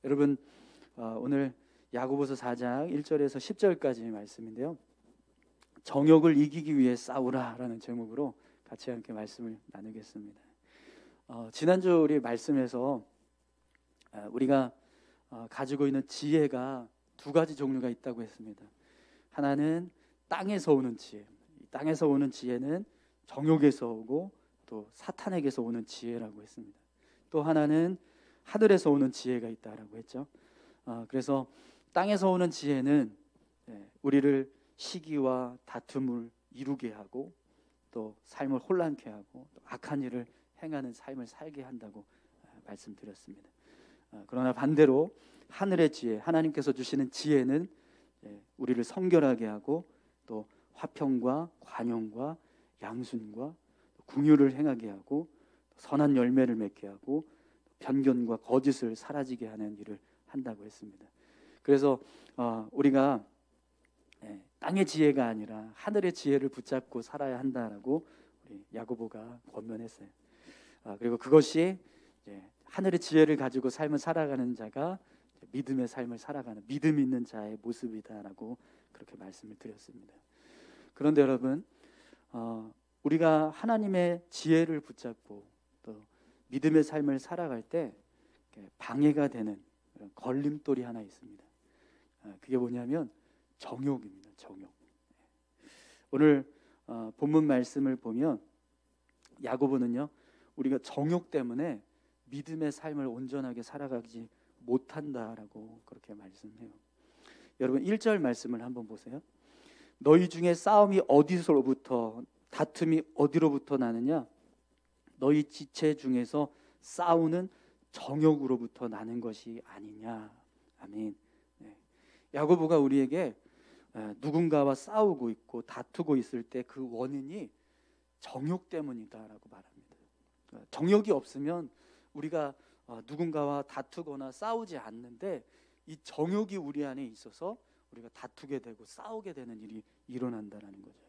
여러분 오늘 야고보서 4장 1절에서 10절까지 말씀인데요. 정욕을 이기기 위해 싸우라라는 제목으로 같이 함께 말씀을 나누겠습니다. 지난주 우리 말씀에서 우리가 가지고 있는 지혜가 두 가지 종류가 있다고 했습니다. 하나는 땅에서 오는 지혜. 땅에서 오는 지혜는 정욕에서 오고 또 사탄에게서 오는 지혜라고 했습니다. 또 하나는 하늘에서 오는 지혜가 있다라고 했죠. 그래서 땅에서 오는 지혜는 우리를 시기와 다툼을 이루게 하고 또 삶을 혼란케 하고 또 악한 일을 행하는 삶을 살게 한다고 말씀드렸습니다. 그러나 반대로 하늘의 지혜, 하나님께서 주시는 지혜는 우리를 성결하게 하고 또 화평과 관용과 양순과 긍휼을 행하게 하고 선한 열매를 맺게 하고 편견과 거짓을 사라지게 하는 일을 한다고 했습니다. 그래서 우리가 땅의 지혜가 아니라 하늘의 지혜를 붙잡고 살아야 한다라고 우리 야고보가 권면했어요. 그리고 그것이 하늘의 지혜를 가지고 삶을 살아가는 자가 믿음의 삶을 살아가는 믿음 있는 자의 모습이다라고 그렇게 말씀을 드렸습니다. 그런데 여러분, 우리가 하나님의 지혜를 붙잡고 또 믿음의 삶을 살아갈 때 방해가 되는 걸림돌이 하나 있습니다. 그게 뭐냐면 정욕입니다. 정욕. 오늘 본문 말씀을 보면 야고보는요, 우리가 정욕 때문에 믿음의 삶을 온전하게 살아가지 못한다라고 그렇게 말씀해요. 여러분 1절 말씀을 한번 보세요. 너희 중에 싸움이 어디서로부터 다툼이 어디로부터 나느냐? 너희 지체 중에서 싸우는 정욕으로부터 나는 것이 아니냐. 아멘. 야고보가 우리에게 누군가와 싸우고 있고 다투고 있을 때 그 원인이 정욕 때문이다라고 말합니다. 정욕이 없으면 우리가 누군가와 다투거나 싸우지 않는데 이 정욕이 우리 안에 있어서 우리가 다투게 되고 싸우게 되는 일이 일어난다는 거죠.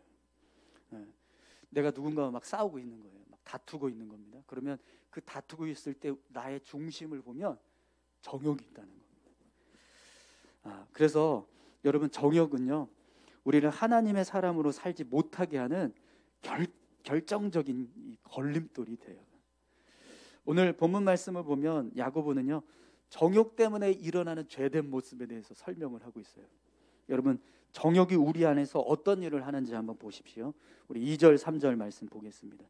내가 누군가와 막 싸우고 있는 거예요. 막 다투고 있는 겁니다. 그러면 그 다투고 있을 때 나의 중심을 보면 정욕이 있다는 겁니다. 그래서 여러분 정욕은요, 우리를 하나님의 사람으로 살지 못하게 하는 결정적인 걸림돌이 돼요. 오늘 본문 말씀을 보면 야고보는요, 정욕 때문에 일어나는 죄된 모습에 대해서 설명을 하고 있어요. 여러분 정욕이 우리 안에서 어떤 일을 하는지 한번 보십시오. 우리 2절 3절 말씀 보겠습니다.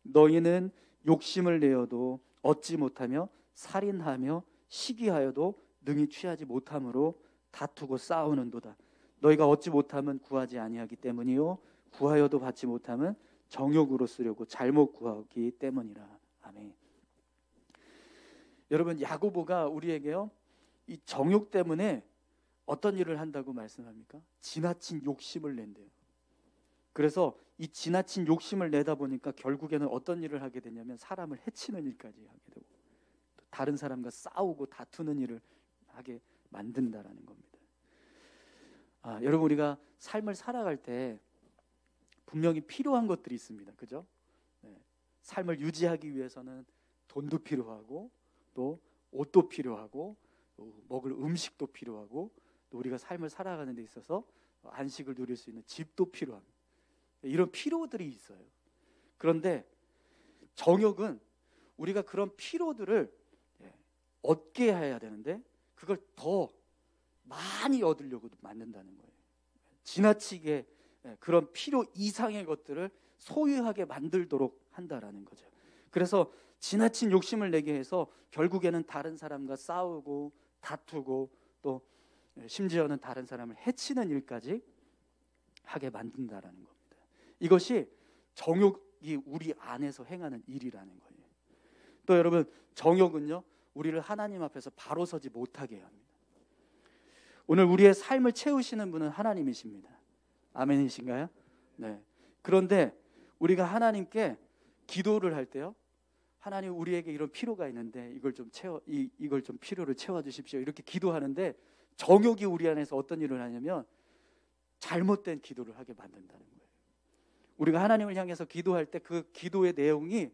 너희는 욕심을 내어도 얻지 못하며 살인하며 시기하여도 능히 취하지 못함으로 다투고 싸우는도다. 너희가 얻지 못하면 구하지 아니하기 때문이요 구하여도 받지 못하면 정욕으로 쓰려고 잘못 구하기 때문이라. 아멘. 여러분 야고보가 우리에게요, 이 정욕 때문에 어떤 일을 한다고 말씀합니까? 지나친 욕심을 낸대요. 그래서 이 지나친 욕심을 내다 보니까 결국에는 어떤 일을 하게 되냐면 사람을 해치는 일까지 하게 되고 또 다른 사람과 싸우고 다투는 일을 하게 만든다라는 겁니다. 여러분 우리가 삶을 살아갈 때 분명히 필요한 것들이 있습니다. 그죠? 삶을 유지하기 위해서는 돈도 필요하고 또 옷도 필요하고 또 먹을 음식도 필요하고 또 우리가 삶을 살아가는 데 있어서 안식을 누릴 수 있는 집도 필요합니다. 이런 필요들이 있어요. 그런데 정욕은 우리가 그런 필요들을 얻게 해야 되는데 그걸 더 많이 얻으려고 만든다는 거예요. 지나치게 그런 필요 이상의 것들을 소유하게 만들도록 한다라는 거죠. 그래서 지나친 욕심을 내게 해서 결국에는 다른 사람과 싸우고 다투고 또 심지어는 다른 사람을 해치는 일까지 하게 만든다라는 겁니다. 이것이 정욕이 우리 안에서 행하는 일이라는 거예요. 또 여러분 정욕은요, 우리를 하나님 앞에서 바로 서지 못하게 합니다. 오늘 우리의 삶을 채우시는 분은 하나님이십니다. 아멘이신가요? 네. 그런데 우리가 하나님께 기도를 할 때요, 하나님 우리에게 이런 필요가 있는데 이걸 좀 필요를 채워 주십시오. 이렇게 기도하는데 정욕이 우리 안에서 어떤 일을 하냐면 잘못된 기도를 하게 만든다는 거예요. 우리가 하나님을 향해서 기도할 때 그 기도의 내용이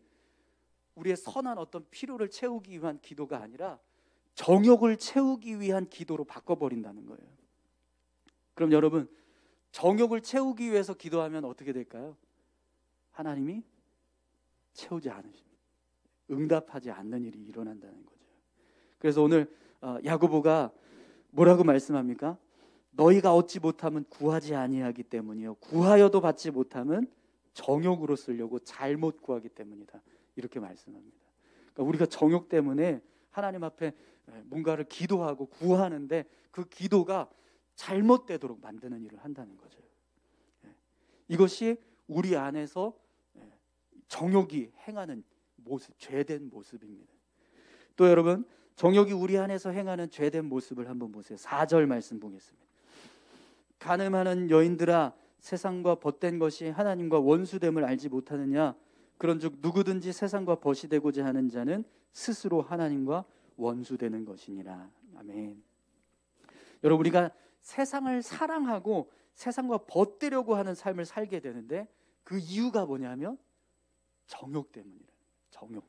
우리의 선한 어떤 필요를 채우기 위한 기도가 아니라 정욕을 채우기 위한 기도로 바꿔버린다는 거예요. 그럼 여러분, 정욕을 채우기 위해서 기도하면 어떻게 될까요? 하나님이 채우지 않으십니다. 응답하지 않는 일이 일어난다는 거죠. 그래서 오늘 야고보가 뭐라고 말씀합니까? 너희가 얻지 못하면 구하지 아니하기 때문이요, 구하여도 받지 못하면 정욕으로 쓰려고 잘못 구하기 때문이다. 이렇게 말씀합니다. 그러니까 우리가 정욕 때문에 하나님 앞에 뭔가를 기도하고 구하는데 그 기도가 잘못되도록 만드는 일을 한다는 거죠. 이것이 우리 안에서 정욕이 행하는 모습, 죄된 모습입니다. 또 여러분, 정욕이 우리 안에서 행하는 죄된 모습을 한번 보세요. 4절 말씀 보겠습니다. 간음하는 여인들아, 세상과 벗된 것이 하나님과 원수됨을 알지 못하느냐? 그런즉 누구든지 세상과 벗이 되고자 하는 자는 스스로 하나님과 원수되는 것이니라. 아멘. 여러분, 우리가 세상을 사랑하고 세상과 벗되려고 하는 삶을 살게 되는데 그 이유가 뭐냐면 정욕 때문이라. 정욕.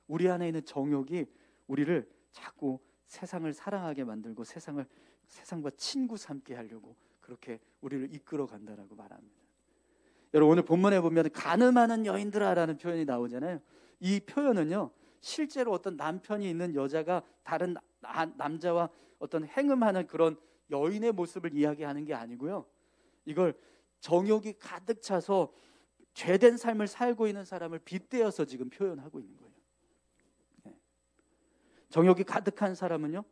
우리 안에 있는 정욕이 우리를 자꾸 세상을 사랑하게 만들고 세상과 친구 삼게 하려고 그렇게 우리를 이끌어 간다라고 말합니다. 여러분, 오늘 본문에 보면 간음하는 여인들아라는 표현이 나오잖아요. 이 표현은요, 실제로 어떤 남편이 있는 여자가 다른 남자와 어떤 행음하는 그런 여인의 모습을 이야기하는 게 아니고요, 이걸 정욕이 가득 차서 죄된 삶을 살고 있는 사람을 빗대어서 지금 표현하고 있는 거예요. 정욕이 가득한 사람은요,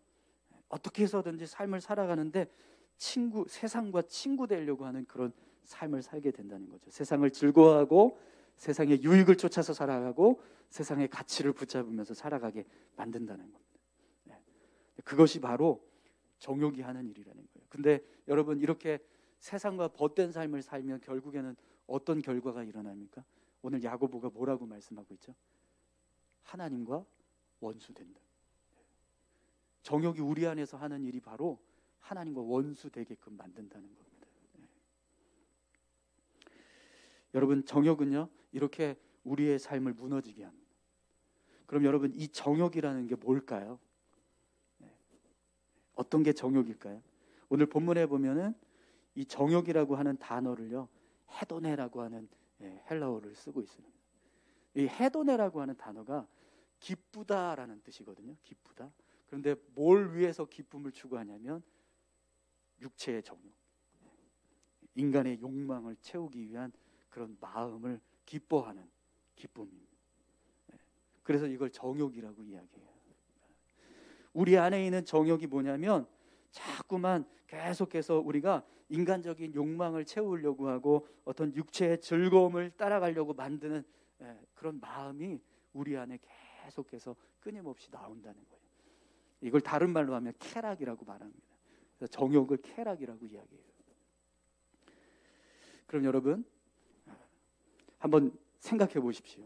어떻게 해서든지 삶을 살아가는데 세상과 친구 되려고 하는 그런 삶을 살게 된다는 거죠. 세상을 즐거워하고 세상의 유익을 쫓아서 살아가고 세상의 가치를 붙잡으면서 살아가게 만든다는 겁니다. 그것이 바로 정욕이 하는 일이라는 거예요. 근데 여러분, 이렇게 세상과 벗된 삶을 살면 결국에는 어떤 결과가 일어납니까? 오늘 야고보가 뭐라고 말씀하고 있죠? 하나님과 원수된다. 정욕이 우리 안에서 하는 일이 바로 하나님과 원수되게끔 만든다는 겁니다. 여러분, 정욕은요, 이렇게 우리의 삶을 무너지게 합니다. 그럼 여러분, 이 정욕이라는 게 뭘까요? 어떤 게 정욕일까요? 오늘 본문에 보면은 이 정욕이라고 하는 단어를요, 헤도네라고 하는 헬라어를 쓰고 있습니다. 이 헤도네라고 하는 단어가 기쁘다라는 뜻이거든요. 기쁘다. 그런데 뭘 위해서 기쁨을 추구하냐면 육체의 정욕, 인간의 욕망을 채우기 위한 그런 마음을 기뻐하는 기쁨입니다. 그래서 이걸 정욕이라고 이야기해요. 우리 안에 있는 정욕이 뭐냐면 자꾸만 계속해서 우리가 인간적인 욕망을 채우려고 하고 어떤 육체의 즐거움을 따라가려고 만드는 그런 마음이 우리 안에 계속해서 끊임없이 나온다는 거예요. 이걸 다른 말로 하면 쾌락이라고 말합니다. 그래서 정욕을 쾌락이라고 이야기해요. 그럼 여러분, 한번 생각해 보십시오.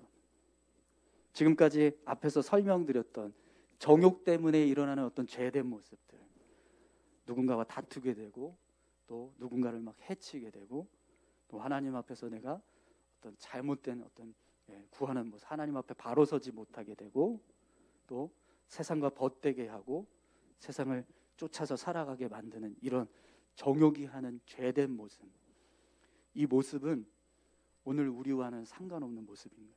지금까지 앞에서 설명드렸던 정욕 때문에 일어나는 어떤 죄된 모습들, 누군가와 다투게 되고 또 누군가를 막 해치게 되고 또 하나님 앞에서 내가 어떤 잘못된 어떤 구하는 모습, 하나님 앞에 바로 서지 못하게 되고 또 세상과 벗되게 하고 세상을 쫓아서 살아가게 만드는 이런 정욕이 하는 죄된 모습, 이 모습은 오늘 우리와는 상관없는 모습입니다.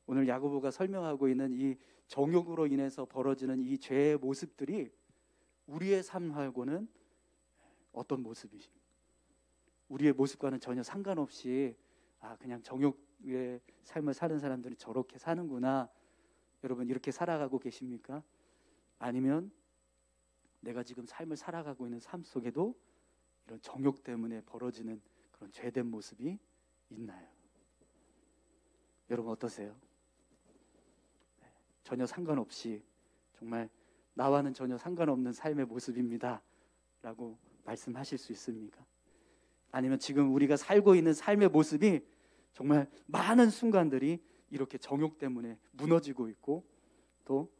오늘 야고보가 설명하고 있는 이 정욕으로 인해서 벌어지는 이 죄의 모습들이 우리의 삶하고는 어떤 모습이십니까? 우리의 모습과는 전혀 상관없이 그냥 정욕의 삶을 사는 사람들이 저렇게 사는구나, 여러분 이렇게 살아가고 계십니까? 아니면 내가 지금 삶을 살아가고 있는 삶 속에도 이런 정욕 때문에 벌어지는 그런 죄된 모습이 있나요? 여러분 어떠세요? 전혀 상관없이 정말 나와는 전혀 상관없는 삶의 모습입니다 라고 말씀하실 수 있습니까? 아니면 지금 우리가 살고 있는 삶의 모습이 정말 많은 순간들이 이렇게 정욕 때문에 무너지고 있고 또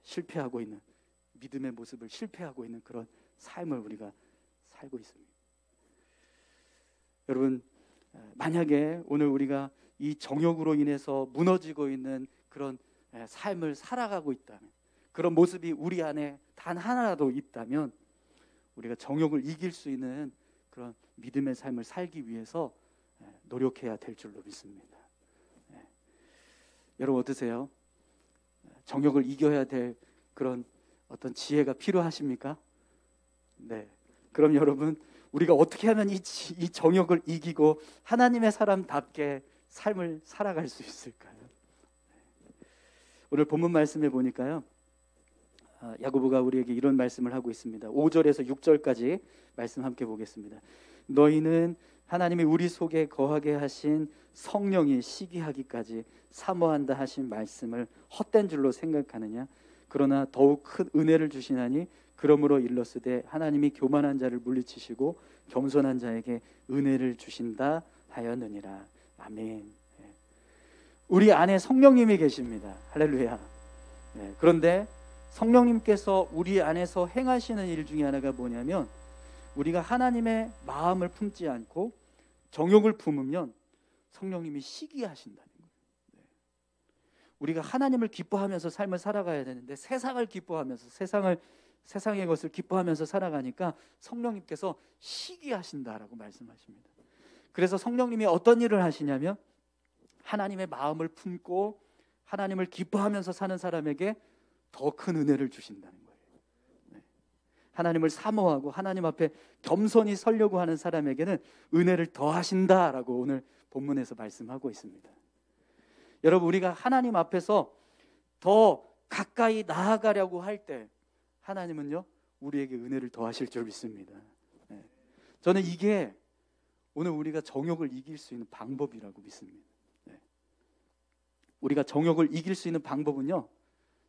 실패하고 있는, 믿음의 모습을 실패하고 있는 그런 삶을 우리가 살고 있습니다. 여러분, 만약에 오늘 우리가 이 정욕으로 인해서 무너지고 있는 그런 삶을 살아가고 있다면, 그런 모습이 우리 안에 단 하나라도 있다면 우리가 정욕을 이길 수 있는 그런 믿음의 삶을 살기 위해서 노력해야 될 줄로 믿습니다. 여러분 어떠세요? 정욕을 이겨야 될 그런 어떤 지혜가 필요하십니까? 네. 그럼 여러분, 우리가 어떻게 하면 이 정욕을 이기고 하나님의 사람답게 삶을 살아갈 수 있을까요? 오늘 본문 말씀에 보니까요, 야고보가 우리에게 이런 말씀을 하고 있습니다. 5절에서 6절까지 말씀 함께 보겠습니다. 너희는 하나님이 우리 속에 거하게 하신 성령이 시기하기까지 사모한다 하신 말씀을 헛된 줄로 생각하느냐? 그러나 더욱 큰 은혜를 주시나니 그러므로 일렀으되 하나님이 교만한 자를 물리치시고 겸손한 자에게 은혜를 주신다 하였느니라. 아멘. 우리 안에 성령님이 계십니다. 할렐루야. 그런데 성령님께서 우리 안에서 행하시는 일 중에 하나가 뭐냐면, 우리가 하나님의 마음을 품지 않고 정욕을 품으면 성령님이 시기하신다는 거예요. 우리가 하나님을 기뻐하면서 삶을 살아가야 되는데 세상을 기뻐하면서 세상의 것을 기뻐하면서 살아가니까 성령님께서 시기하신다라고 말씀하십니다. 그래서 성령님이 어떤 일을 하시냐면, 하나님의 마음을 품고 하나님을 기뻐하면서 사는 사람에게 더 큰 은혜를 주신다는 거예요. 하나님을 사모하고 하나님 앞에 겸손히 서려고 하는 사람에게는 은혜를 더하신다라고 오늘 본문에서 말씀하고 있습니다. 여러분, 우리가 하나님 앞에서 더 가까이 나아가려고 할 때 하나님은요, 우리에게 은혜를 더하실 줄 믿습니다. 저는 이게 오늘 우리가 정욕을 이길 수 있는 방법이라고 믿습니다. 우리가 정욕을 이길 수 있는 방법은요,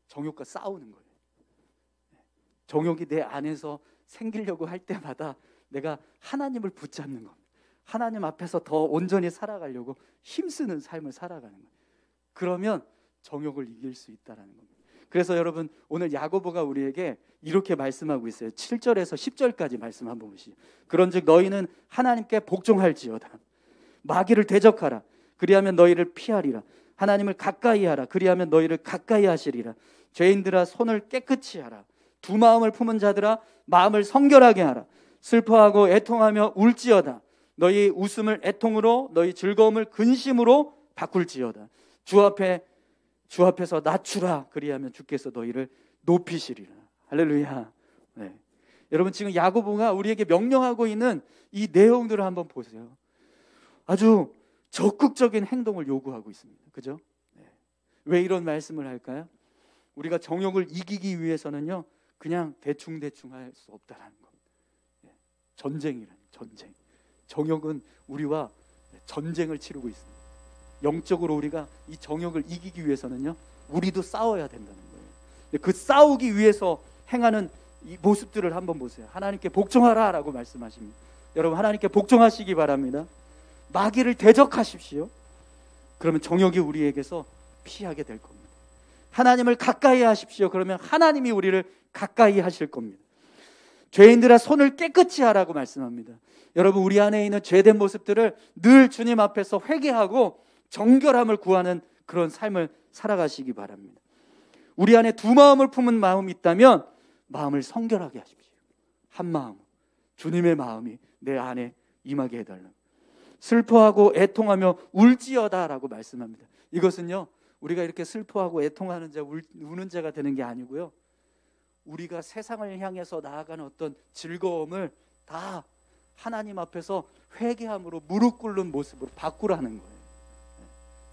정욕과 싸우는 거예요. 정욕이 내 안에서 생기려고 할 때마다 내가 하나님을 붙잡는 겁니다. 하나님 앞에서 더 온전히 살아가려고 힘쓰는 삶을 살아가는 거예요. 그러면 정욕을 이길 수 있다라는 겁니다. 그래서 여러분, 오늘 야고보가 우리에게 이렇게 말씀하고 있어요. 7절에서 10절까지 말씀 한번 보시죠. 그런즉 너희는 하나님께 복종할지어다. 마귀를 대적하라. 그리하면 너희를 피하리라. 하나님을 가까이 하라. 그리하면 너희를 가까이 하시리라. 죄인들아, 손을 깨끗이 하라. 두 마음을 품은 자들아, 마음을 성결하게 하라. 슬퍼하고 애통하며 울지어다. 너희 웃음을 애통으로, 너희 즐거움을 근심으로 바꿀지어다. 주 앞에서 낮추라. 그리하면 주께서 너희를 높이시리라. 할렐루야. 여러분, 지금 야고보가 우리에게 명령하고 있는 이 내용들을 한번 보세요. 아주 적극적인 행동을 요구하고 있습니다. 그죠? 왜 이런 말씀을 할까요? 우리가 정욕을 이기기 위해서는요, 그냥 대충 할 수 없다라는 겁니다. 전쟁이라는 전쟁. 정욕은 우리와 전쟁을 치르고 있습니다. 영적으로 우리가 이 정욕을 이기기 위해서는요, 우리도 싸워야 된다는 거예요. 그 싸우기 위해서 행하는 이 모습들을 한번 보세요. 하나님께 복종하라라고 말씀하십니다. 여러분, 하나님께 복종하시기 바랍니다. 마귀를 대적하십시오. 그러면 정욕이 우리에게서 피하게 될 겁니다. 하나님을 가까이 하십시오. 그러면 하나님이 우리를 가까이 하실 겁니다. 죄인들아, 손을 깨끗이 하라고 말씀합니다. 여러분, 우리 안에 있는 죄된 모습들을 늘 주님 앞에서 회개하고 정결함을 구하는 그런 삶을 살아가시기 바랍니다. 우리 안에 두 마음을 품은 마음이 있다면 마음을 성결하게 하십시오. 한 마음, 주님의 마음이 내 안에 임하게 해달라. 슬퍼하고 애통하며 울지어다라고 말씀합니다. 이것은요, 우리가 이렇게 슬퍼하고 애통하는 자, 우는 자가 되는 게 아니고요, 우리가 세상을 향해서 나아가는 어떤 즐거움을 다 하나님 앞에서 회개함으로 무릎 꿇는 모습으로 바꾸라는 거예요.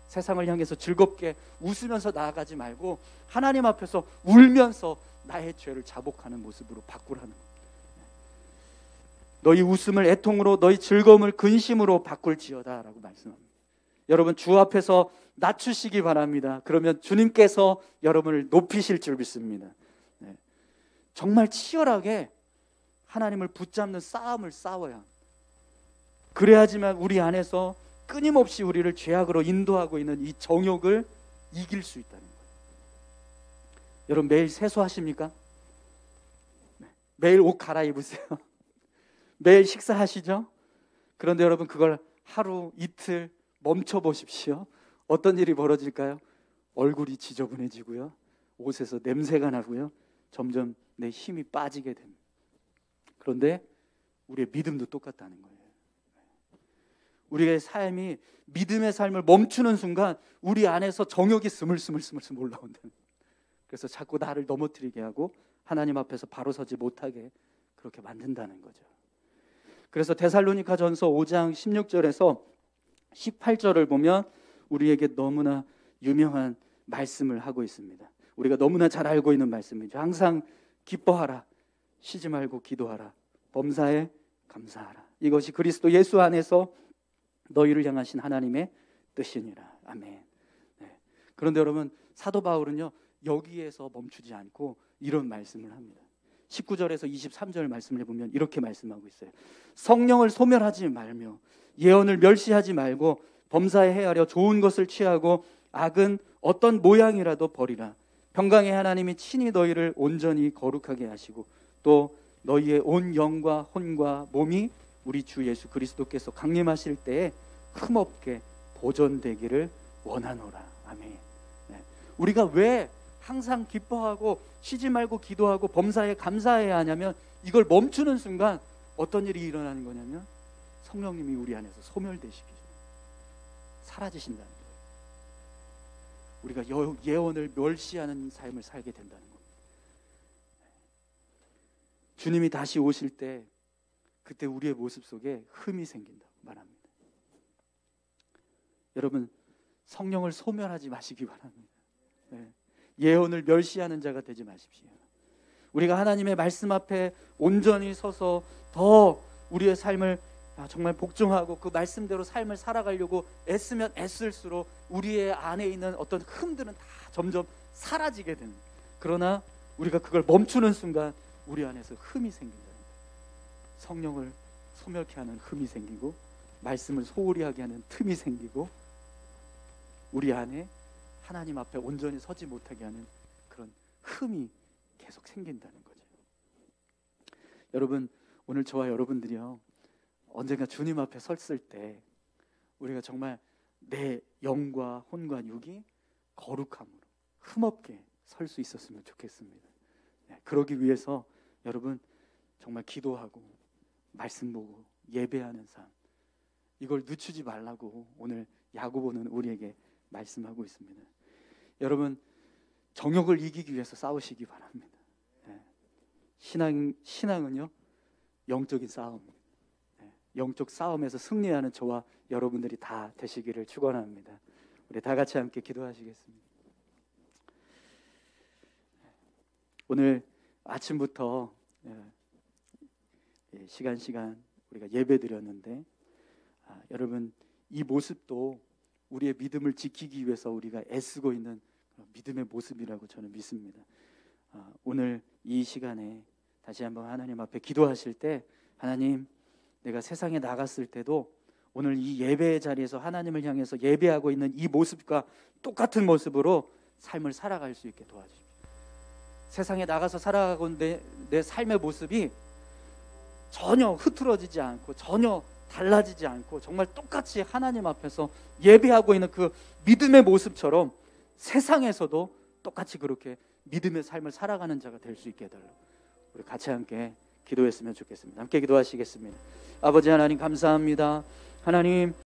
세상을 향해서 즐겁게 웃으면서 나아가지 말고 하나님 앞에서 울면서 나의 죄를 자복하는 모습으로 바꾸라는 거예요. 너희 웃음을 애통으로, 너희 즐거움을 근심으로 바꿀지어다 라고 말씀합니다. 여러분, 주 앞에서 낮추시기 바랍니다. 그러면 주님께서 여러분을 높이실 줄 믿습니다. 정말 치열하게 하나님을 붙잡는 싸움을 싸워야 합니다. 그래야지만 우리 안에서 끊임없이 우리를 죄악으로 인도하고 있는 이 정욕을 이길 수 있다는 거예요. 여러분, 매일 세수하십니까? 매일 옷 갈아입으세요? 매일 식사하시죠? 그런데 여러분, 그걸 하루 이틀 멈춰 보십시오. 어떤 일이 벌어질까요? 얼굴이 지저분해지고요, 옷에서 냄새가 나고요. 점점 내 힘이 빠지게 됩니다. 그런데 우리의 믿음도 똑같다는 거예요. 우리의 삶이 믿음의 삶을 멈추는 순간 우리 안에서 정욕이 스물스물 올라온다는 거예요. 그래서 자꾸 나를 넘어뜨리게 하고 하나님 앞에서 바로 서지 못하게 그렇게 만든다는 거죠. 그래서 데살로니가전서 5장 16절에서 18절을 보면 우리에게 너무나 유명한 말씀을 하고 있습니다. 우리가 너무나 잘 알고 있는 말씀이죠. 항상 기뻐하라, 쉬지 말고 기도하라, 범사에 감사하라. 이것이 그리스도 예수 안에서 너희를 향하신 하나님의 뜻이니라. 아멘. 네. 그런데 여러분, 사도 바울은요 여기에서 멈추지 않고 이런 말씀을 합니다. 19절에서 23절 말씀을 보면 이렇게 말씀하고 있어요. 성령을 소멸하지 말며 예언을 멸시하지 말고 범사에 헤아려 좋은 것을 취하고 악은 어떤 모양이라도 버리라. 평강의 하나님이 친히 너희를 온전히 거룩하게 하시고 또 너희의 온 영과 혼과 몸이 우리 주 예수 그리스도께서 강림하실 때에 흠없게 보존되기를 원하노라. 아멘. 네. 우리가 왜 항상 기뻐하고 쉬지 말고 기도하고 범사에 감사해야 하냐면 이걸 멈추는 순간 어떤 일이 일어나는 거냐면 성령님이 우리 안에서 소멸되시기 전에 사라지신다는 거예요. 우리가 예언을 멸시하는 삶을 살게 된다는 겁니다. 주님이 다시 오실 때 그때 우리의 모습 속에 흠이 생긴다고 말합니다. 여러분, 성령을 소멸하지 마시기 바랍니다. 네. 예언을 멸시하는 자가 되지 마십시오. 우리가 하나님의 말씀 앞에 온전히 서서 더 우리의 삶을 정말 복종하고 그 말씀대로 삶을 살아가려고 애쓰면 애쓸수록 우리의 안에 있는 어떤 흠들은 다 점점 사라지게 되는, 그러나 우리가 그걸 멈추는 순간 우리 안에서 흠이 생긴다는 거예요. 성령을 소멸케 하는 흠이 생기고 말씀을 소홀히 하게 하는 틈이 생기고 우리 안에 하나님 앞에 온전히 서지 못하게 하는 그런 흠이 계속 생긴다는 거죠. 여러분, 오늘 저와 여러분들이요 언젠가 주님 앞에 섰을 때 우리가 정말 내 영과 혼과 육이 거룩함으로 흠없게 설 수 있었으면 좋겠습니다. 네, 그러기 위해서 여러분 정말 기도하고 말씀 보고 예배하는 삶, 이걸 늦추지 말라고 오늘 야고보는 우리에게 말씀하고 있습니다. 여러분, 정욕을 이기기 위해서 싸우시기 바랍니다. 네. 신앙은요 영적인 싸움입니다. 네. 영적 싸움에서 승리하는 저와 여러분들이 다 되시기를 축원합니다. 우리 다 같이 함께 기도하시겠습니다. 오늘 아침부터 시간 우리가 예배 드렸는데 여러분, 이 모습도 우리의 믿음을 지키기 위해서 우리가 애쓰고 있는 믿음의 모습이라고 저는 믿습니다. 오늘 이 시간에 다시 한번 하나님 앞에 기도하실 때, 하나님, 내가 세상에 나갔을 때도 오늘 이 예배의 자리에서 하나님을 향해서 예배하고 있는 이 모습과 똑같은 모습으로 삶을 살아갈 수 있게 도와주십시오. 세상에 나가서 살아가고 내 삶의 모습이 전혀 흐트러지지 않고 전혀 달라지지 않고 정말 똑같이 하나님 앞에서 예배하고 있는 그 믿음의 모습처럼 세상에서도 똑같이 그렇게 믿음의 삶을 살아가는 자가 될 수 있게 해달라고 우리 같이 함께 기도했으면 좋겠습니다. 함께 기도하시겠습니다. 아버지 하나님, 감사합니다. 하나님,